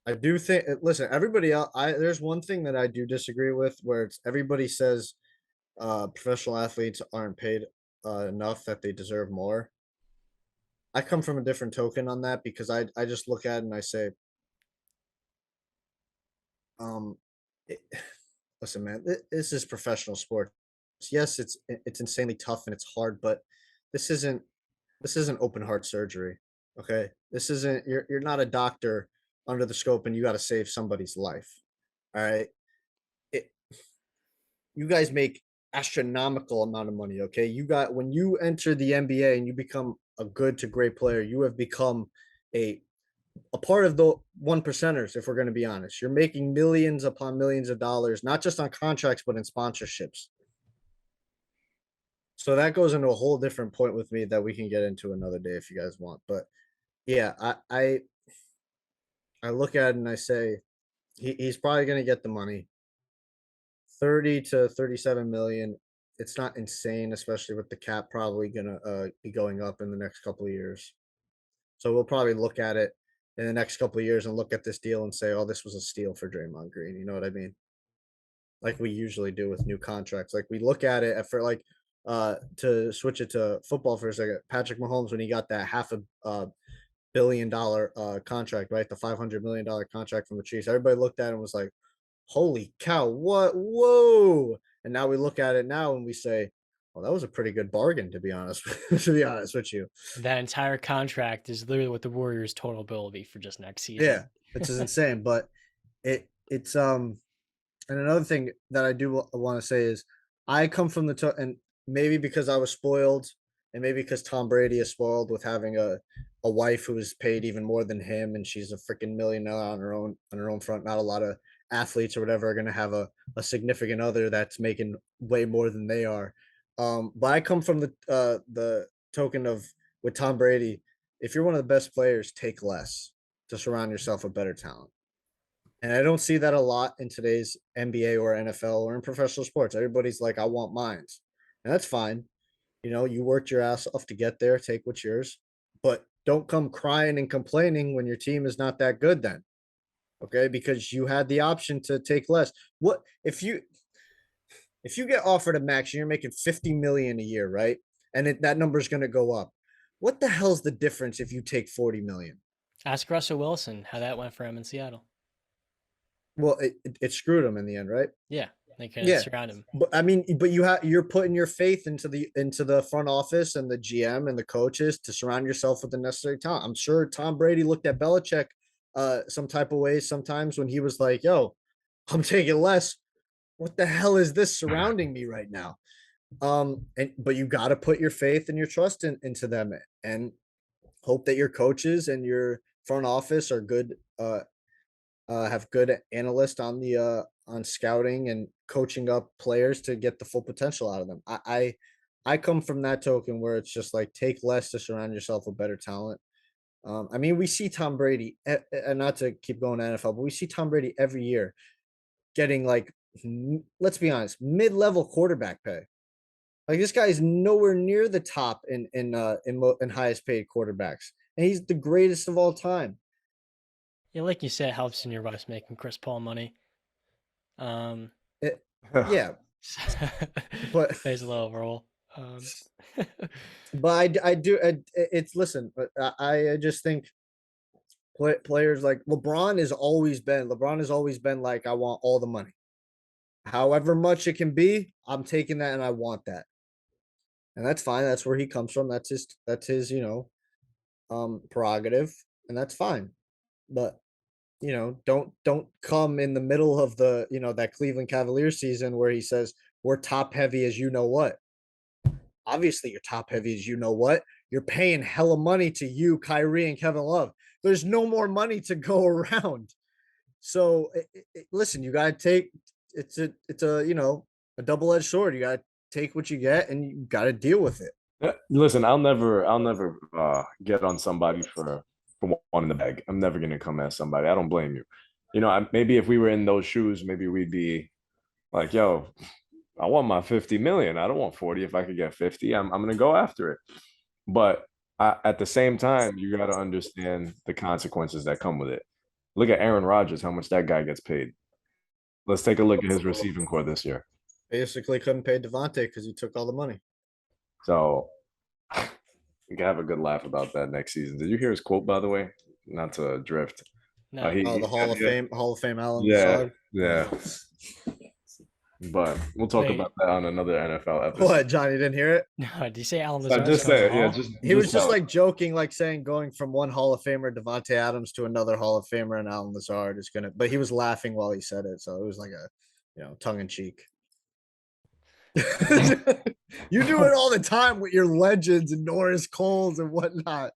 I do think listen, everybody else there's one thing that I do disagree with where it's everybody says professional athletes aren't paid enough that they deserve more. I come from a different token on that because I just look at it and I say, um it, listen man, this is professional sports. Yes, it's insanely tough and it's hard, but this isn't this isn't open heart surgery. Okay? This isn't you're not a doctor under the scope and you got to save somebody's life. All right? It, you guys make astronomical amount of money, okay? You got when you enter the NBA and you become a good to great player, you have become a a part of the one percenters, if we're going to be honest. You're making millions upon millions of dollars, not just on contracts, but in sponsorships. So that goes into a whole different point with me that we can get into another day if you guys want. But yeah, I look at it and I say he's probably going to get the money. 30 to 37 million. It's not insane, especially with the cap probably gonna be going up in the next couple of years. So we'll probably look at it in the next couple of years and look at this deal and say, "Oh, this was a steal for Draymond Green." You know what I mean? Like we usually do with new contracts. Like we look at it for like to switch it to football for a second. Patrick Mahomes when he got that half a billion dollar contract, right? The $500 million contract from the Chiefs. Everybody looked at it and was like, holy cow, what? Whoa. And now we look at it now and we say, well, that was a pretty good bargain, to be honest, to be honest with you. That entire contract is literally what the Warriors' total bill will be for just next Yeah, season. which is insane. But it's and another thing that I do want to say is I come from and maybe because I was spoiled and maybe because Tom Brady is spoiled with having a wife who is paid even more than him and she's a freaking millionaire on her own front. Not a lot of athletes or whatever are going to have a significant other that's making way more than they are. But I come from the token of with Tom Brady, if you're one of the best players, take less to surround yourself with better talent. And I don't see that a lot in today's NBA or NFL or in professional sports. Everybody's like, I want mines. And that's fine. You know, you worked your ass off to get there, take what's yours, but don't come crying and complaining when your team is not that good then. Okay? Because you had the option to take less. What if you get offered a max and you're making 50 million a year, right? And that number is going to go up. What the hell's the difference if you take 40 million? Ask Russell Wilson how that went for him in Seattle. Well, it screwed him in the end, right? Yeah, they couldn't Yeah. surround him. But I mean, but you're putting your faith into the front office and the GM and the coaches to surround yourself with the necessary talent. I'm sure Tom Brady looked at Belichick some type of ways sometimes when he was like, "Yo, I'm taking less. What the hell is this surrounding me right now?" And but you got to put your faith and your trust into them and hope that your coaches and your front office are good have good analysts on scouting and coaching up players to get the full potential out of them. I come from that token where it's just like take less to surround yourself with better talent. I mean, we see Tom Brady, and not to keep going to NFL, but we see Tom Brady every year getting like, let's be honest, mid-level quarterback pay. Like this guy is nowhere near the top in highest paid quarterbacks, and he's the greatest of all time. Yeah, like you said, it helps in your wife's making Chris Paul money. Um, It, yeah, but plays a little role. But I do. It's listen. I just think players like LeBron has always been. LeBron has always been like, I want all the money, however much it can be. I'm taking that, and I want that, and that's fine. That's where he comes from. That's his prerogative, and that's fine. But don't come in the middle of the that Cleveland Cavaliers season where he says we're top heavy as you know what. Obviously, you're top heavy as you know what. You're paying hella money to you, Kyrie and Kevin Love. There's no more money to go around. So listen, you gotta take it's a a double edged sword. You gotta take what you get and you gotta deal with it. Listen, I'll never get on somebody for wanting the bag. I'm never gonna come at somebody. I don't blame you. You know, maybe if we were in those shoes, maybe we'd be like, "Yo, I want my 50 million. I don't want 40. If I could get 50, I'm gonna go after it." But at the same time, you got to understand the consequences that come with it. Look at Aaron Rodgers, how much that guy gets paid. Let's take a look at his receiving core this year. Basically couldn't pay Devontae because he took all the money. So we can have a good laugh about that next season. Did you hear his quote, by the way? Not to drift. No, Uh, he- Oh, the Hall of Fame, Allen Yeah, Lazard. yeah. But we'll talk Wait. about that on another NFL episode. What, Johnny didn't hear it? no. Did you say Alan So Lazard? just say it. Yeah, just He was just tell it. like joking, like saying going from one Hall of Famer, Devontae Adams, to another Hall of Famer and Alan Lazard is gonna. But he was laughing while he said it, so it was like a, tongue in cheek. You do it all the time with your legends and Norris Coles and whatnot.